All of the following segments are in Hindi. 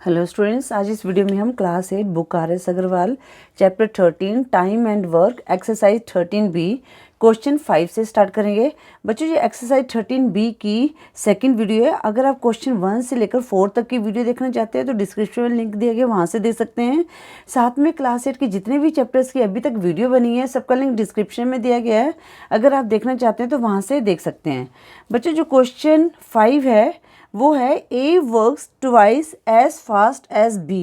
हेलो स्टूडेंट्स, आज इस वीडियो में हम class 8 book R S. Agarwal chapter 13 time and work exercise 13B question 5 से स्टार्ट करेंगे। बच्चों, ये एक्सरसाइज 13B की सेकंड वीडियो है। अगर आप क्वेश्चन 1 से लेकर 4 तक की वीडियो देखना चाहते हैं तो डिस्क्रिप्शन में लिंक दिया गया, वहाँ से देख सकते हैं। साथ में क्लास 8 के जितने भी चैप्टर्स की अभी तक वीडियो बनी है सबका लिंक डिस्क्रिप्शन में दिया गया है। अगर आप देखना चाहते हैं तो वहाँ से देख सकते हैं। बच्चों, जो क्वेश्चन 5 है वो है A works twice as fast as B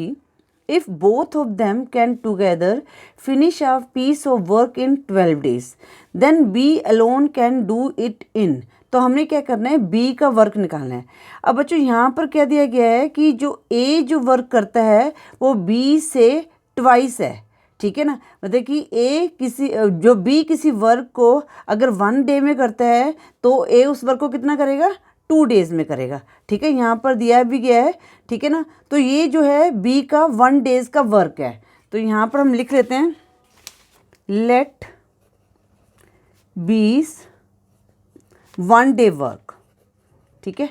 if both of them can together finish a piece of work in 12 days, then B alone can do it in। तो हमने क्या करना है, B का वर्क निकालना है। अब बच्चों यहाँ पर क्या दिया गया है कि जो A जो वर्क करता है वो B से ट्वाइस है, ठीक है ना। मतलब कि जो B किसी वर्क को अगर 1 डे में करता है तो A उस वर्क को कितना करेगा, 2 डेज में करेगा, ठीक है। यहाँ पर दिया भी गया है, ठीक है ना। तो ये जो है B का 1 डेज का वर्क है। तो यहाँ पर हम लिख लेते हैं लेट बीस 1 डे वर्क, ठीक है।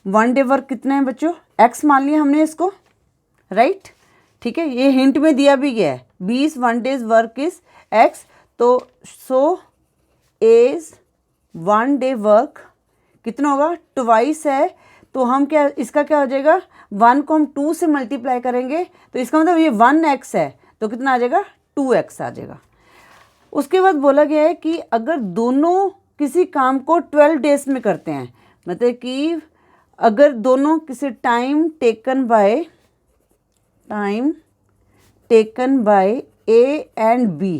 1 डे वर्क कितना है बच्चों, X मान लिया हमने इसको, राइट, ठीक है। ये हिंट में दिया भी गया है 20 1 डेज वर्क इज X। तो सो एज 1 डे वर्क कितना होगा, ट्वाइस है। तो हम क्या, इसका क्या हो जाएगा, 1 को हम 2 से मल्टीप्लाई करेंगे तो इसका मतलब ये 1x है तो कितना आ जाएगा, 2x आ जाएगा। उसके बाद बोला गया है कि अगर दोनों किसी काम को 12 डेज में करते हैं, मतलब कि अगर दोनों किसी time taken by A and B,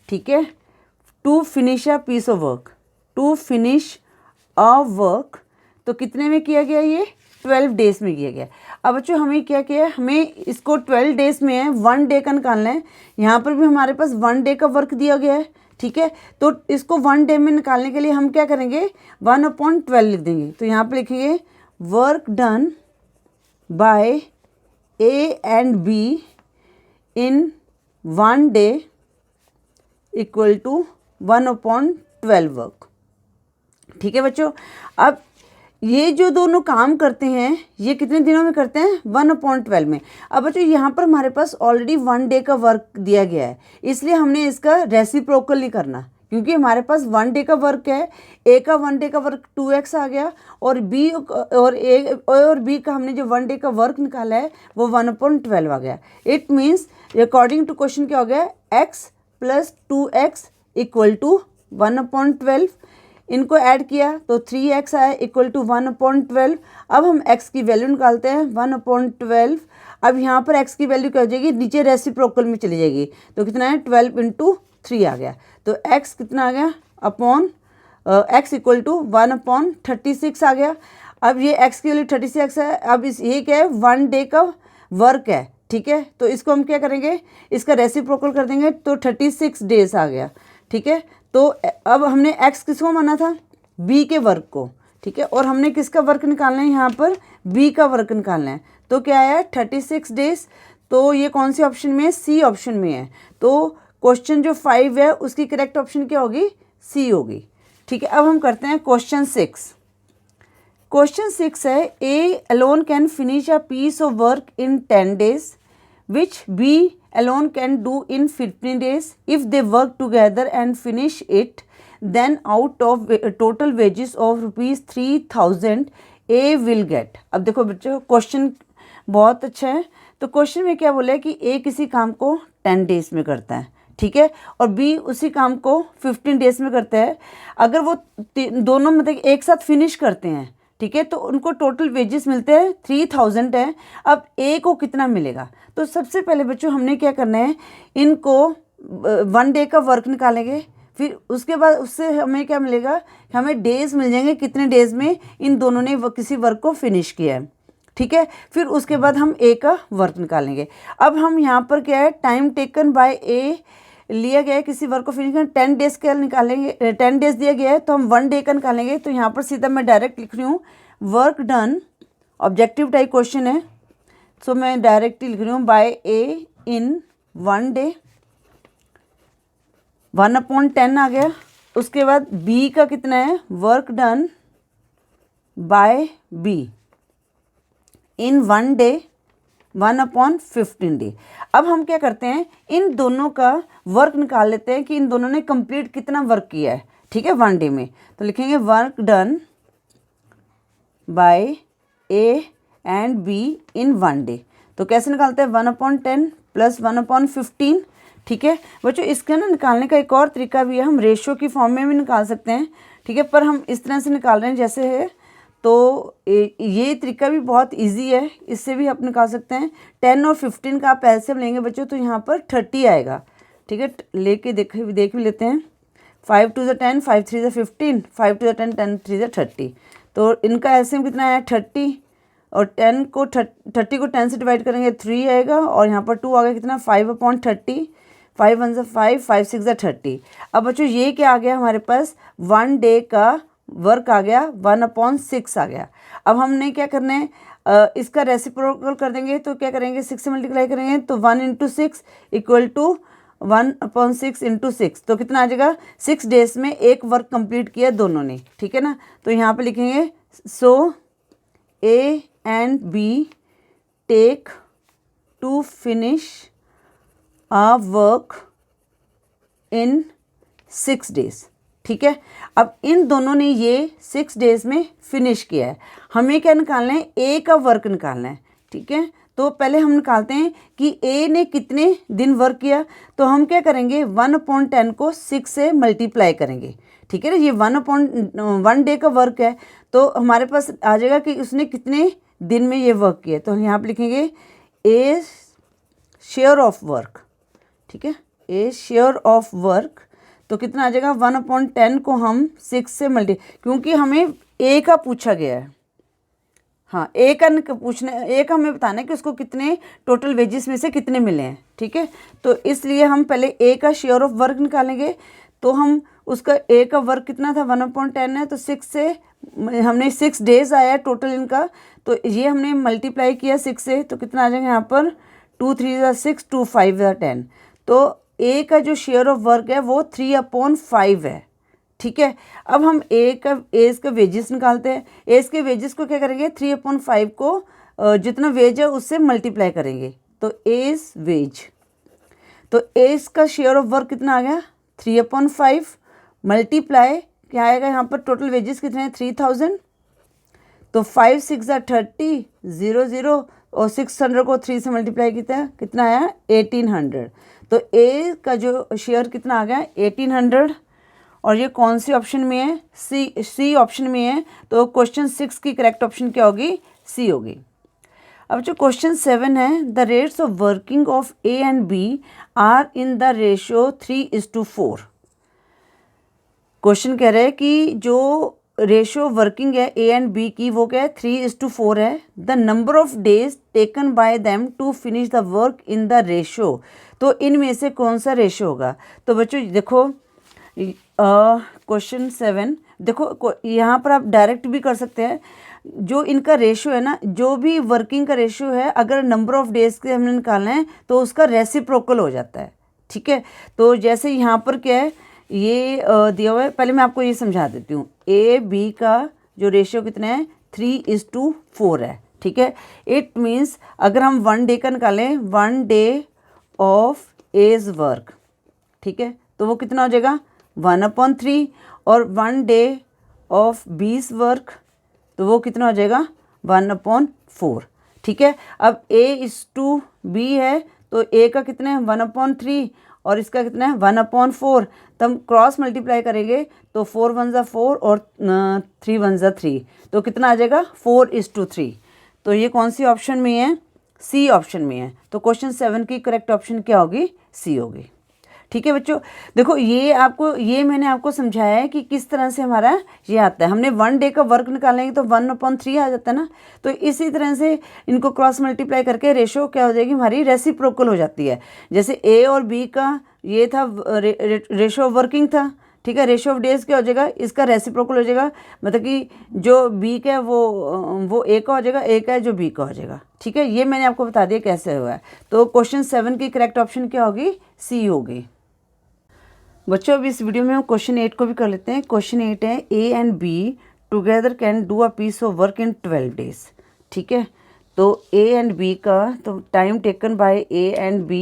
ठीक है, to finish a piece of work, तो कितने में किया गया, ये 12 डेज में किया गया। अब बच्चों हमें क्या किया है, हमें इसको 12 डेज में है 1 डे का निकालना है। यहाँ पर भी हमारे पास 1 डे का वर्क दिया गया है, ठीक है। तो इसको 1 डे में निकालने के लिए हम क्या करेंगे, 1/12 लिख देंगे। तो यहाँ पर लिखेंगे work done by A and B in 1 day equal to 1/12 work, ठीक है बच्चों। अब ये जो दोनों काम करते हैं ये कितने दिनों में करते हैं, 1/12 में। अब बच्चों यहाँ पर हमारे पास ऑलरेडी 1 डे का वर्क दिया गया है, इसलिए हमने इसका रेसिप्रोकल नहीं करना, क्योंकि हमारे पास 1 डे का वर्क है। A का 1 डे का वर्क 2x आ गया और B और B का हमने जो 1 डे का वर्क निकाला है वो 1/12 आ गया। It means according to question क्या हो गया, x + 2x इक्वल टू 1/12। इनको ऐड किया तो 3x आया इक्वल टू 1/12। अब हम x की वैल्यू निकालते हैं 1/12। अब यहाँ पर x की वैल्यू क्या हो जाएगी, नीचे रेसिप्रोकल में चली जाएगी। तो कितना है, 12 × 3 आ गया। तो x कितना आ गया, x इक्वल टू 1/36 आ गया। अब ये x की वैल्यू 36 है। अब ये क्या है, 1 डे का वर्क है, ठीक है। तो इसको हम क्या करेंगे, इसका रेसिप्रोकल कर देंगे तो 36 डेज आ गया, ठीक है। तो अब हमने x किसको माना था, B के वर्क को, ठीक है। और हमने किसका वर्क निकालना है, यहाँ पर B का वर्क निकालना है। तो क्या है, 36 डेज। तो ये कौन सी ऑप्शन में है, C ऑप्शन में है। तो क्वेश्चन जो 5 है उसकी करेक्ट ऑप्शन क्या होगी, C होगी, ठीक है। अब हम करते हैं क्वेश्चन 6। क्वेश्चन 6 है A alone can finish a piece of work in 10 days which B alone can do in 15 days if they work together and finish it, then out of total wages of ₹3000 A will get। अब देखो बच्चों, क्वेश्चन बहुत अच्छा है। तो क्वेश्चन में क्या बोला है कि A किसी काम को 10 डेज में करता है, ठीक है, और B उसी काम को 15 डेज में करता है। अगर वो दोनों मतलब एक साथ फिनिश करते हैं, ठीक है, तो उनको टोटल वेजेस मिलते हैं 3000 है। अब A को कितना मिलेगा, तो सबसे पहले बच्चों हमने क्या करना है, इनको 1 डे का वर्क निकालेंगे। फिर उसके बाद उससे हमें क्या मिलेगा, हमें डेज मिल जाएंगे, कितने डेज में इन दोनों ने किसी वर्क को फिनिश किया है, ठीक है। फिर उसके बाद हम A का वर्क निकालेंगे। अब हम यहाँ पर क्या है, टाइम टेकन बाय A लिया गया है किसी वर्क को फिनिश करना, 10 डेज का निकालेंगे, 10 डेज दिया गया है तो हम 1 डे का निकालेंगे। तो यहाँ पर सीधा मैं डायरेक्ट लिख रही हूँ work done, objective type question है, सो मैं डायरेक्टली लिख रही हूँ बाय A इन 1 डे, 1/10 आ गया। उसके बाद B का कितना है, work done bye B in 1 day 1/15 day. अब हम क्या करते हैं, इन दोनों का वर्क निकाल लेते हैं कि इन दोनों ने कंप्लीट कितना वर्क किया है, ठीक है, 1 डे में। तो लिखेंगे work done by A and be in 1 day. तो कैसे निकालते हैं, 1/10 प्लस 1/15, ठीक है बच्चों। इसके ना निकालने का एक और तरीका भी है, हम रेशियो की फॉर्म में भी निकाल सकते हैं, ठीक है, पर हम इस तरह से निकाल रहे हैं जैसे है, तो ये तरीका भी बहुत इजी है, इससे भी आप निकाल सकते हैं। 10 और 15 का आप एलसीएम लेंगे बच्चों तो यहाँ पर 30 आएगा, ठीक है, लेके देख भी लेते हैं। 5 2 10, 5 3 15, 5 2 10, 10 3 30। तो इनका एलसीएम कितना है 30, और 10 को 30 को 10 से डिवाइड करेंगे 3 आएगा, और यहाँ पर 2 आ गया कितना 5/30, 5 1 5, 5 6 30। अब बच्चों ये क्या आ गया हमारे पास, 1 डे का वर्क आ गया 1/6 आ गया। अब हमने क्या करना है, इसका रेसिप्रोकल कर देंगे, तो क्या करेंगे 6 से मल्टीप्लाई करेंगे, तो 1 × 6 इक्वल टू 1/6 × 6, तो कितना आ जाएगा, 6 डेज में एक वर्क कंप्लीट किया दोनों ने, ठीक है ना। तो यहाँ पे लिखेंगे so A and B take to finish a work in 6 days, ठीक है। अब इन दोनों ने ये 6 डेज में फिनिश किया है, हमें क्या निकालना है, ए का वर्क निकालना है, ठीक है। तो पहले हम निकालते हैं कि ए ने कितने दिन वर्क किया, तो हम क्या करेंगे 1/10 को 6 से मल्टीप्लाई करेंगे, ठीक है ना। ये 1 डे का वर्क है, तो हमारे पास आ जाएगा कि उसने कितने दिन में ये वर्क किया। तो हम यहाँ पर लिखेंगे ए शेयर ऑफ वर्क, ठीक है, ए शेयर ऑफ वर्क, तो कितना आ जाएगा 1/10 को हम 6 से क्योंकि हमें ए का पूछा गया है, हाँ ए का हमें बताना है कि उसको कितने टोटल वेजेस में से कितने मिले हैं, ठीक है। तो इसलिए हम पहले ए का शेयर ऑफ वर्क निकालेंगे, तो हम उसका ए का वर्क कितना था 1/10 है, तो 6 से हमने 6 डेज आया टोटल इनका, तो ये हमने मल्टीप्लाई किया 6 से, तो कितना आ जाएगा यहाँ पर 2 3 6, 2 5 10। तो ए का जो शेयर ऑफ वर्क है वो 3/5 है, ठीक है। अब हम एज का वेजेस निकालते हैं, एज के वेजेस को क्या करेंगे 3/5 को जितना वेज है उससे मल्टीप्लाई करेंगे, तो एज वेज, तो एज का शेयर ऑफ वर्क कितना आ गया 3/5 मल्टीप्लाई क्या आएगा यहाँ पर टोटल वेजेस कितने हैं 3000, तो 5 6 30 0 0, और 600 को 3 से मल्टीप्लाई कितना आया 1800। तो ए का जो शेयर कितना आ गया 1800, और ये कौन सी ऑप्शन में है, सी ऑप्शन में है। तो क्वेश्चन 6 की करेक्ट ऑप्शन क्या होगी, सी होगी। अब जो क्वेश्चन 7 है, the rates of working of A and B are in the ratio 3:4। Question कह रहे हैं कि जो रेशियो वर्किंग है ए एंड बी की वो क्या है 3:4 है। The number of days taken by them to finish the work in the ratio, तो इनमें से कौन सा रेशियो होगा। तो बच्चों देखो क्वेश्चन 7 देखो, यहाँ पर आप डायरेक्ट भी कर सकते हैं, जो इनका रेशियो है ना, जो भी वर्किंग का रेशियो है, अगर नंबर ऑफ डेज के हमने निकालना है तो उसका रेसिप्रोकल हो जाता है, ठीक है। तो जैसे यहाँ पर क्या है, ये दिया हुआ है, पहले मैं आपको ये समझा देती हूँ। ए बी का जो रेशियो कितना है 3:4 है, ठीक है। इट मीन्स अगर हम 1 डे का निकालें, 1 डे ऑफ एज वर्क, ठीक है, तो वो कितना हो जाएगा 1/3, और 1 डे ऑफ बीस वर्क, तो वो कितना हो जाएगा 1/4, ठीक है। अब A:B है, तो ए का कितना है 1/3 और इसका कितना है 1/4, तो हम क्रॉस मल्टीप्लाई करेंगे, तो 4 1 4 और 3 1 3, तो कितना आ जाएगा 4:3। तो ये कौन सी ऑप्शन में है, सी ऑप्शन में है। तो क्वेश्चन 7 की करेक्ट ऑप्शन क्या होगी, सी होगी, ठीक है बच्चों। देखो ये मैंने आपको समझाया है कि किस तरह से हमारा ये आता है। हमने 1 डे का वर्क निकालेंगे तो 1/3 आ जाता है ना, तो इसी तरह से इनको क्रॉस मल्टीप्लाई करके रेशो क्या हो जाएगी हमारी रेसिप्रोकल हो जाती है। जैसे ए और बी का ये था रेशो ऑफ वर्किंग था, ठीक है, रेशो ऑफ डेज क्या हो जाएगा, इसका रेसिप्रोकल हो जाएगा, मतलब कि जो बी का है वो ए का हो जाएगा, ए का है जो बी का हो जाएगा, ठीक है। ये मैंने आपको बता दिया कैसे हुआ है। तो क्वेश्चन 7 की करेक्ट ऑप्शन क्या होगी, सी होगी। बच्चों अब इस वीडियो में हम क्वेश्चन 8 को भी कर लेते हैं। क्वेश्चन 8 है A and B together can do a piece of work in 12 days, ठीक है। तो ए एंड बी का तो time taken by A and B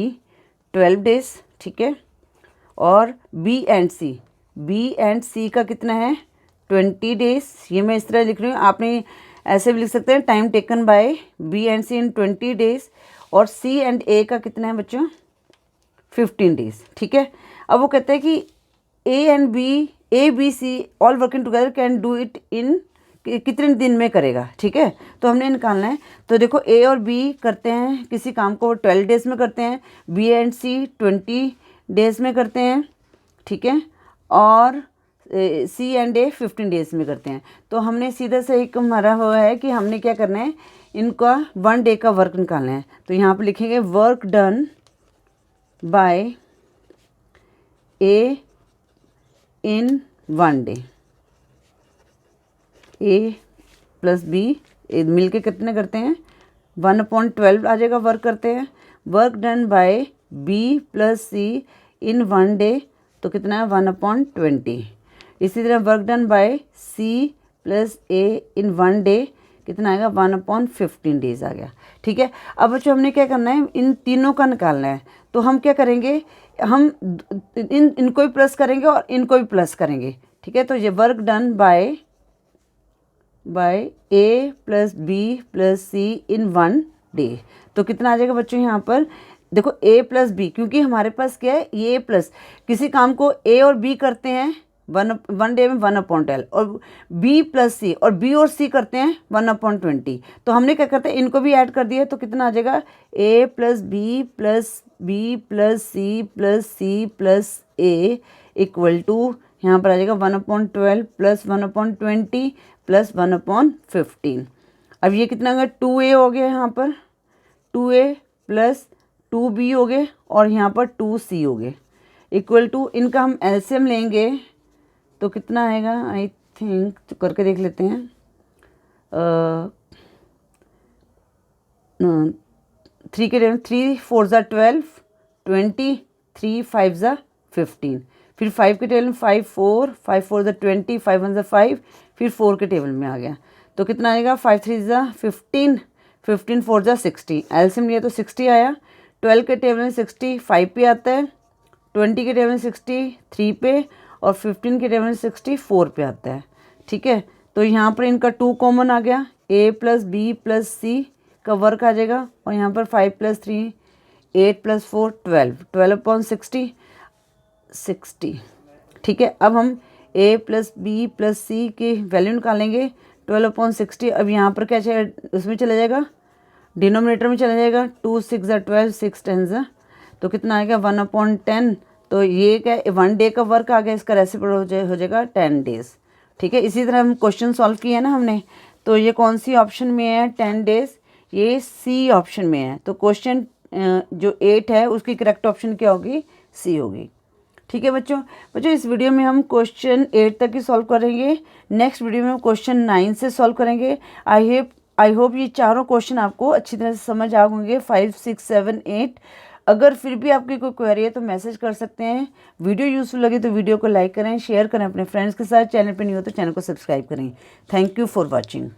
12 days, ठीक है। और बी एंड सी का कितना है 20 डेज। ये मैं इस तरह लिख रही हूँ, आपने ऐसे भी लिख सकते हैं time taken by B and C in 20 days. और सी एंड ए का कितना है बच्चों 15 डेज, ठीक है। अब वो कहते हैं कि A B C all working together can do it in कितने दिन में करेगा, ठीक है। तो हमने निकालना है। तो देखो ए और बी करते हैं किसी काम को 12 डेज में करते हैं, बी एंड सी 20 डेज में करते हैं, ठीक है। और सी एंड ए 15 डेज में करते हैं। तो हमने सीधा से एक हमारा हुआ है कि हमने क्या करना है, इनका 1 डे का वर्क निकालना है। तो यहाँ पर लिखेंगे work done by A in 1 day. A plus B मिल के कितने करते हैं 1/12 आ जाएगा वर्क करते हैं। Work done by B plus C in 1 day तो कितना है 1/20। इसी तरह work done by C plus A in 1 day कितना आएगा 1/15 डेज आ गया, ठीक है। अब बच्चों हमने क्या करना है, इन तीनों का निकालना है। तो हम क्या करेंगे, हम इनको भी प्लस करेंगे और इनको भी प्लस करेंगे, ठीक है। तो ये work done by A plus B plus C in 1 day तो कितना आ जाएगा बच्चों, यहाँ पर देखो ए प्लस बी, क्योंकि हमारे पास क्या है ये प्लस, किसी काम को ए और बी करते हैं 1 डे में 1/12 और बी प्लस सी और बी और सी करते हैं 1/20। तो हमने क्या करते हैं इनको भी ऐड कर दिया तो कितना आ जाएगा A plus B plus C plus A equal to यहाँ पर आ जाएगा 1/12 प्लस 1/20 प्लस 1/15। अब ये कितना होगा 2a हो गया, यहाँ पर 2a प्लस 2b हो गए और यहाँ पर 2c हो गए इक्वल टू, इनका हम एलसीएम लेंगे तो कितना आएगा, आई थिंक तो करके देख लेते हैं। 3 के टेबल 3 4 ज़ा 12 20 3 5 ज़ा 15, फिर 5 के टेबल में 5 4 ज़ा 20 5 1 ज़ा 5, फिर 4 के टेबल में आ गया तो कितना आएगा 5 3 ज़ा 15 15 4 ज़ा 60, एलसीएम लिया तो 60 आया। 12 के टेबल में 60 5 पे आता है, 20 के टेबल में 60 3 पे और 15 के टेबल में 60 4 पे आता है, ठीक है। तो यहाँ पर इनका 2 कॉमन आ गया, ए प्लस बी प्लस सी का वर्क आ जाएगा और यहाँ पर 5 प्लस 3 8 प्लस 4 12/60 60, ठीक है। अब हम ए प्लस बी प्लस सी की वैल्यू निकालेंगे 12/60। अब यहाँ पर क्या चाहिए, उसमें चला जाएगा डिनोमिनेटर में चला जाएगा 2 6 ज़ा 12 6 10 ज़ा तो कितना आएगा 1/10। तो ये क्या 1 डे का वर्क आ गया, इसका रेसिप्रोकल हो जाएगा 10 डेज, ठीक है। इसी तरह हम क्वेश्चन सॉल्व किया ना हमने, तो ये कौन सी ऑप्शन में है 10 डेज, ये सी ऑप्शन में है। तो क्वेश्चन जो 8 है उसकी करेक्ट ऑप्शन क्या होगी, सी होगी, ठीक है बच्चों। इस वीडियो में हम क्वेश्चन 8 तक ही सॉल्व करेंगे, नेक्स्ट वीडियो में हम क्वेश्चन 9 से सॉल्व करेंगे। आई होप ये चारों क्वेश्चन आपको अच्छी तरह से समझ आ होंगे 5 6 7 8। अगर फिर भी आपकी कोई क्वेरी है तो मैसेज कर सकते हैं। वीडियो यूजफुल लगे तो वीडियो को लाइक करें, शेयर करें अपने फ्रेंड्स के साथ। चैनल पर नहीं हो तो चैनल को सब्सक्राइब करें। Thank you for watching.